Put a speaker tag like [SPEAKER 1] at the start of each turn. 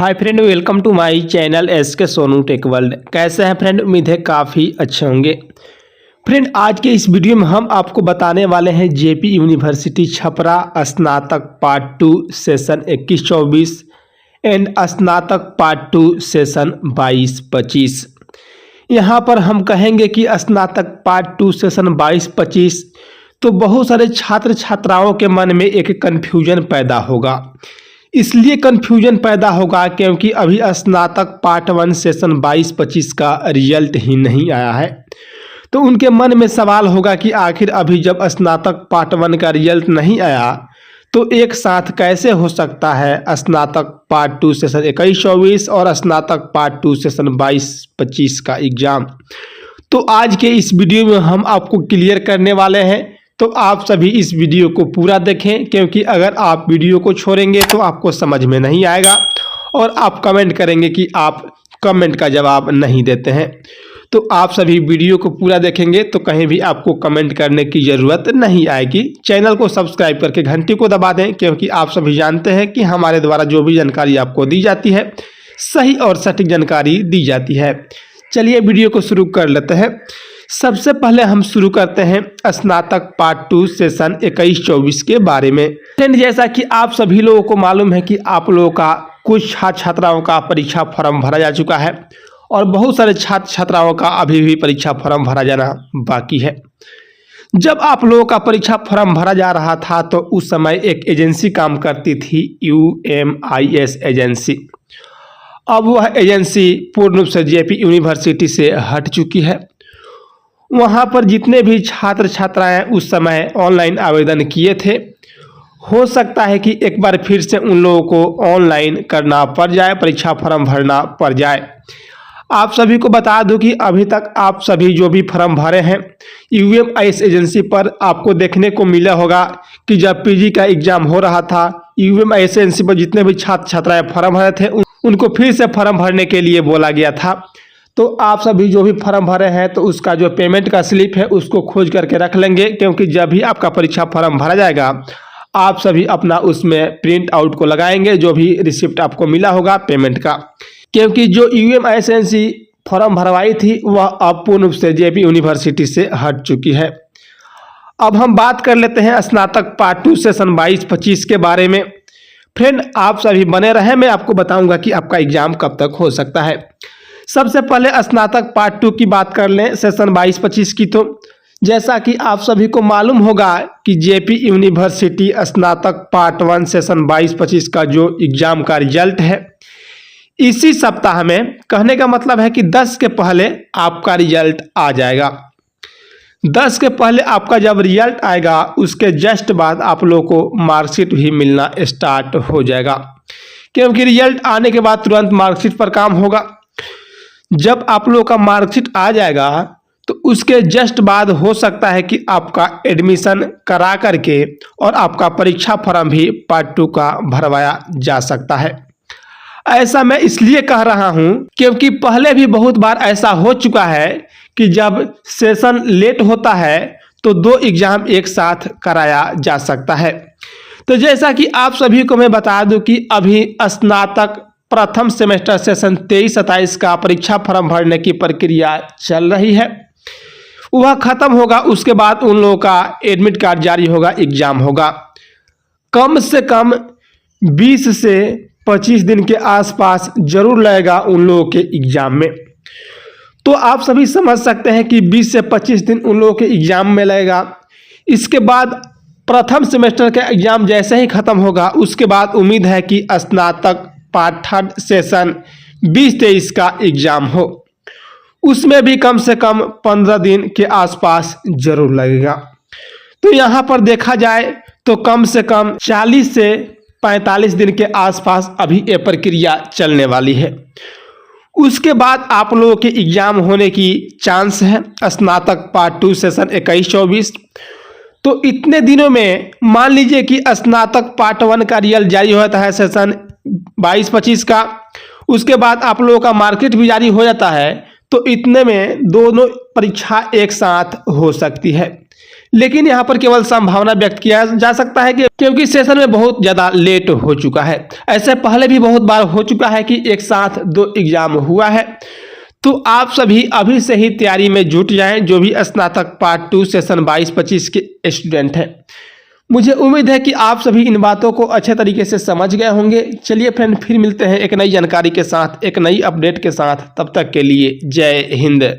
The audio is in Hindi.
[SPEAKER 1] Hi friend, welcome to my channel SK Sonu tech world. कैसे हैं फ्रेंड? उम्मीद है काफ़ी अच्छे होंगे। फ्रेंड, आज के इस वीडियो में हम आपको बताने वाले हैं JP यूनिवर्सिटी छपरा स्नातक पार्ट 2 सेशन 21-24 एंड स्नातक पार्ट 2 सेशन 22-25। यहाँ पर हम कहेंगे कि स्नातक पार्ट 2 सेशन 22-25 तो बहुत सारे छात्र छात्राओं के मन में एक कन्फ्यूजन पैदा होगा। इसलिए कन्फ्यूजन पैदा होगा क्योंकि अभी स्नातक पार्ट 1 सेशन 22-25 का रिजल्ट ही नहीं आया है। तो उनके मन में सवाल होगा कि आखिर अभी जब स्नातक पार्ट 1 का रिजल्ट नहीं आया तो एक साथ कैसे हो सकता है स्नातक पार्ट 2 सेशन 21-24 और स्नातक पार्ट 2 सेशन 22-25 का एग्ज़ाम। तो आज के इस वीडियो में हम आपको क्लियर करने वाले हैं, तो आप सभी इस वीडियो को पूरा देखें, क्योंकि अगर आप वीडियो को छोड़ेंगे तो आपको समझ में नहीं आएगा और आप कमेंट करेंगे कि आप कमेंट का जवाब नहीं देते हैं। तो आप सभी वीडियो को पूरा देखेंगे तो कहीं भी आपको कमेंट करने की ज़रूरत नहीं आएगी। चैनल को सब्सक्राइब करके घंटी को दबा दें, क्योंकि आप सभी जानते हैं कि हमारे द्वारा जो भी जानकारी आपको दी जाती है सही और सटीक जानकारी दी जाती है। चलिए वीडियो को शुरू कर लेते हैं। सबसे पहले हम शुरू करते हैं स्नातक पार्ट 2 सेशन 21-24 के बारे में। फ्रेंड, जैसा कि आप सभी लोगों को मालूम है कि आप लोगों का कुछ छात्र छात्राओं का परीक्षा फॉर्म भरा जा चुका है और बहुत सारे छात्र छात्राओं का अभी भी परीक्षा फॉर्म भरा जाना बाकी है। जब आप लोगों का परीक्षा फॉर्म भरा जा रहा था तो उस समय एक एजेंसी काम करती थी, UMIS एजेंसी। अब वह एजेंसी पूर्ण रूप से JP यूनिवर्सिटी से हट चुकी है। वहाँ पर जितने भी छात्र छात्राएं उस समय ऑनलाइन आवेदन किए थे, हो सकता है कि एक बार फिर से उन लोगों को ऑनलाइन करना पड़ जाए, परीक्षा फॉर्म भरना पड़ जाए। आप सभी को बता दूं कि अभी तक आप सभी जो भी फॉर्म भरे हैं UMIS एजेंसी पर, आपको देखने को मिला होगा कि जब PG का एग्ज़ाम हो रहा था, UMIS एजेंसी पर जितने भी छात्र छात्राएँ फॉर्म भरे थे उनको फिर से फॉर्म भरने के लिए बोला गया था। तो आप सभी जो भी फॉर्म भरे हैं तो उसका जो पेमेंट का स्लिप है उसको खोज करके रख लेंगे, क्योंकि जब भी आपका परीक्षा फॉर्म भरा जाएगा आप सभी अपना उसमें प्रिंट आउट को लगाएंगे, जो भी रिसिप्ट आपको मिला होगा पेमेंट का। क्योंकि जो UMIS एजेंसी फॉर्म भरवाई थी वह अब पूर्ण रूप से JP यूनिवर्सिटी से हट चुकी है। अब हम बात कर लेते हैं स्नातक पार्ट 2 सेशन 22-25 के बारे में। फ्रेंड, आप सभी बने रहें, मैं आपको बताऊंगा कि आपका एग्ज़ाम कब तक हो सकता है। सबसे पहले स्नातक पार्ट 2 की बात कर लें सेशन 22-25 की। तो जैसा कि आप सभी को मालूम होगा कि JP यूनिवर्सिटी स्नातक पार्ट 1 सेशन 22-25 का जो एग्ज़ाम का रिजल्ट है इसी सप्ताह में, कहने का मतलब है कि 10 के पहले आपका रिजल्ट आ जाएगा। 10 के पहले आपका जब रिजल्ट आएगा उसके जस्ट बाद आप लोगों को मार्कशीट भी मिलना स्टार्ट हो जाएगा, क्योंकि रिजल्ट आने के बाद तुरंत मार्कशीट पर काम होगा। जब आप लोगों का मार्कशीट आ जाएगा तो उसके जस्ट बाद हो सकता है कि आपका एडमिशन करा करके और आपका परीक्षा फॉर्म भी पार्ट 2 का भरवाया जा सकता है। ऐसा मैं इसलिए कह रहा हूं क्योंकि पहले भी बहुत बार ऐसा हो चुका है कि जब सेशन लेट होता है तो 2 एग्ज़ाम एक साथ कराया जा सकता है। तो जैसा कि आप सभी को मैं बता दूं कि अभी स्नातक प्रथम सेमेस्टर सेशन 23-27 का परीक्षा फॉर्म भरने की प्रक्रिया चल रही है। वह खत्म होगा, उसके बाद उन लोगों का एडमिट कार्ड जारी होगा, एग्ज़ाम होगा। कम से कम 20 से 25 दिन के आसपास जरूर लगेगा उन लोगों के एग्ज़ाम में। तो आप सभी समझ सकते हैं कि 20 से 25 दिन उन लोगों के एग्ज़ाम में लगेगा। इसके बाद प्रथम सेमेस्टर का एग्ज़ाम जैसे ही ख़त्म होगा उसके बाद उम्मीद है कि स्नातक पार्ट 3 सेशन 20-23 का एग्ज़ाम हो। उसमें भी कम से कम 15 दिन के आसपास जरूर लगेगा। तो यहाँ पर देखा जाए तो कम से कम 40 से 45 दिन के आसपास अभी ये प्रक्रिया चलने वाली है। उसके बाद आप लोगों के एग्ज़ाम होने की चांस है स्नातक पार्ट 2 सेशन 21-24। तो इतने दिनों में मान लीजिए कि स्नातक पार्ट 1 का रिजल्ट जारी होता है सेशन 22-25 का, उसके बाद आप लोगों का मार्कशीट भी जारी हो जाता है, तो इतने में दोनों परीक्षा एक साथ हो सकती है। लेकिन यहाँ पर केवल संभावना व्यक्त किया जा सकता है कि क्योंकि सेशन में बहुत ज़्यादा लेट हो चुका है। ऐसे पहले भी बहुत बार हो चुका है कि एक साथ 2 एग्जाम हुआ है। तो आप सभी अभी से ही तैयारी में जुट जाएं, जो भी स्नातक पार्ट 2 सेशन 22-25 के स्टूडेंट हैं। मुझे उम्मीद है कि आप सभी इन बातों को अच्छे तरीके से समझ गए होंगे। चलिए फ्रेंड, फिर मिलते हैं एक नई जानकारी के साथ, एक नई अपडेट के साथ। तब तक के लिए जय हिंद।